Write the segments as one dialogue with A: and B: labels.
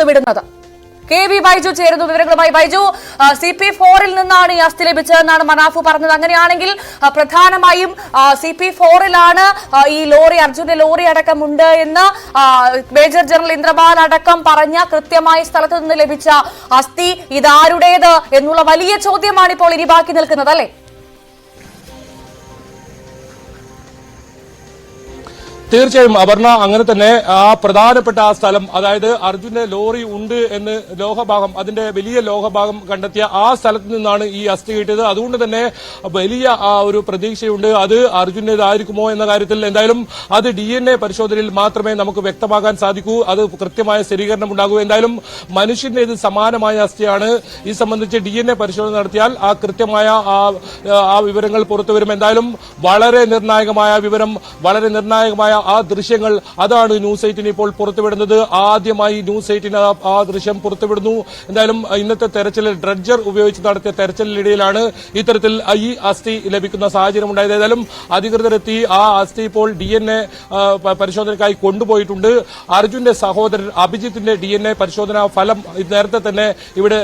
A: വിടുന്നത്. K V Baiju ചേരുന്നു വിവരങ്ങളുമായി. ബൈജു, CP4-ൽ നിന്നാണ് ഈ അസ്ഥി ലഭിച്ചതെന്നാണ് മനാഫ് പറഞ്ഞത്. അങ്ങനെയാണെങ്കിൽ പ്രധാനമായും CP4-ലാണ് ഈ ലോറി, അർജുന്റെ ലോറി അടക്കമുണ്ട് എന്ന് മേജർ ജനറൽ ഇന്ദ്രപാൽ അടക്കം പറഞ്ഞ കൃത്യമായ സ്ഥലത്ത് നിന്ന് ലഭിച്ച അസ്ഥി ഇതാരുടേത് എന്നുള്ള വലിയ ചോദ്യമാണ് ഇപ്പോൾ ഇനി ബാക്കി നിൽക്കുന്നത്, അല്ലേ?
B: തീർച്ചയായും അപർണ, അങ്ങനെ തന്നെ ആ പ്രധാനപ്പെട്ട ആ സ്ഥലം, അതായത് അർജുന്റെ ലോറി ഉണ്ട് എന്ന് ലോഹഭാഗം, അതിന്റെ വലിയ ലോഹഭാഗം കണ്ടെത്തിയ ആ സ്ഥലത്ത് നിന്നാണ് ഈ അസ്ഥി കിട്ടിയത്. അതുകൊണ്ട് തന്നെ വലിയ ഒരു പ്രതീക്ഷയുണ്ട് അത് അർജുന്റേതായിരിക്കുമോ എന്ന കാര്യത്തിൽ. എന്തായാലും അത് DNA പരിശോധനയിൽ മാത്രമേ നമുക്ക് വ്യക്തമാക്കാൻ സാധിക്കൂ, അത് കൃത്യമായ സ്ഥിരീകരണം ഉണ്ടാകൂ. എന്തായാലും മനുഷ്യന്റെ ഇത് സമാനമായ അസ്ഥിയാണ്. ഈ സംബന്ധിച്ച് DNA പരിശോധന നടത്തിയാൽ ആ കൃത്യമായ ആ വിവരങ്ങൾ പുറത്തുവരും. എന്തായാലും വളരെ നിർണായകമായ വിവരം, വളരെ നിർണായകമായ ആ ദൃശ്യങ്ങൾ, അതാണ് ന്യൂസ് 8 ഇപ്പോൾ പുറത്തുവിടുന്നത്. ആദ്യമായി ന്യൂസ് 8 ആ ദൃശ്യം പുറത്തുവിടുന്നു. എന്തായാലും ഇന്നത്തെ തെരച്ചിലിൽ ഡ്രഡ്ജർ ഉപയോഗിച്ച് നടത്തിയ തെരച്ചിലിനിടയിലാണ് ഇത്തരത്തിൽ ഈ അസ്ഥി ലഭിക്കുന്ന സാഹചര്യം ഉണ്ടായത്. ഏതായാലും അധികൃതരെത്തി ആ അസ്ഥി ഇപ്പോൾ DNA പരിശോധനയ്ക്കായി കൊണ്ടുപോയിട്ടുണ്ട്. അർജുന്റെ സഹോദരൻ അഭിജിത്തിന്റെ DNA പരിശോധനാ ഫലം നേരത്തെ തന്നെ ഇവിടെ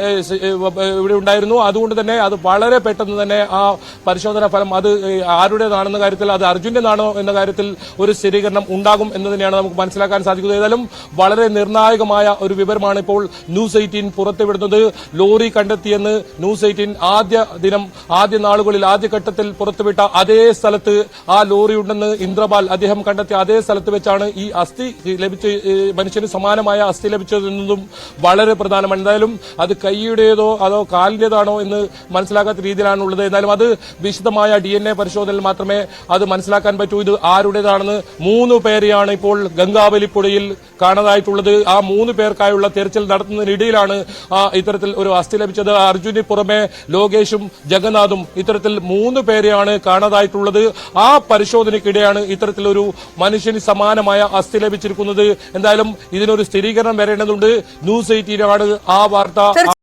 B: ഉണ്ടായിരുന്നു. അതുകൊണ്ട് തന്നെ അത് വളരെ പെട്ടെന്ന് തന്നെ ആ പരിശോധനാ ഫലം അത് ആരുടേതാണെന്ന കാര്യത്തിൽ, അത് അർജുന്റേതാണോ എന്ന കാര്യത്തിൽ ഒരു സ്ഥിരീകരണം ഉണ്ടാകും എന്ന് തന്നെയാണ് നമുക്ക് മനസ്സിലാക്കാൻ സാധിക്കുന്നത്. ഏതായാലും വളരെ നിർണായകമായ ഒരു വിവരമാണ് ഇപ്പോൾ ന്യൂസ് 18 പുറത്തുവിടുന്നത്. ലോറി കണ്ടെത്തിയെന്ന് ന്യൂസ് 18 ആദ്യ നാളുകളിൽ, ആദ്യഘട്ടത്തിൽ പുറത്തുവിട്ട അതേ സ്ഥലത്ത് ആ ലോറി ഉണ്ടെന്ന് ഇന്ദ്രപാൽ അദ്ദേഹം കണ്ടെത്തിയ അതേ സ്ഥലത്ത് വെച്ചാണ് ഈ അസ്ഥി ലഭിച്ച, മനുഷ്യന് സമാനമായ അസ്ഥി ലഭിച്ചതെന്നതും വളരെ പ്രധാനമാണ്. എന്തായാലും അത് കൈയുടേതോ അതോ കാലിന്റേതാണോ എന്ന് മനസ്സിലാക്കാത്ത രീതിയിലാണുള്ളത്. എന്തായാലും അത് വിശദമായ DNA പരിശോധനയിൽ മാത്രമേ അത് മനസ്സിലാക്കാൻ പറ്റൂ ഇത് ആരുടേതാണെന്ന്. 3 പേരെയാണ് ഇപ്പോൾ ഗംഗാവലിപ്പുഴയിൽ കാണാതായിട്ടുള്ളത്. ആ 3 പേർക്കായുള്ള തെരച്ചിൽ നടത്തുന്നതിനിടയിലാണ് ഇത്തരത്തിൽ ഒരു അസ്ഥി ലഭിച്ചത്. അർജുന് പുറമെ ലോകേഷും ജഗന്നാഥും ഇത്തരത്തിൽ 3 പേരെയാണ് കാണാതായിട്ടുള്ളത്. ആ പരിശോധനയ്ക്കിടെയാണ് ഇത്തരത്തിലൊരു മനുഷ്യന് സമാനമായ അസ്ഥി ലഭിച്ചിരിക്കുന്നത്. എന്തായാലും ഇതിനൊരു സ്ഥിരീകരണം വരേണ്ടതുണ്ട്. ന്യൂസ് 18 ആണ് ആ വാർത്ത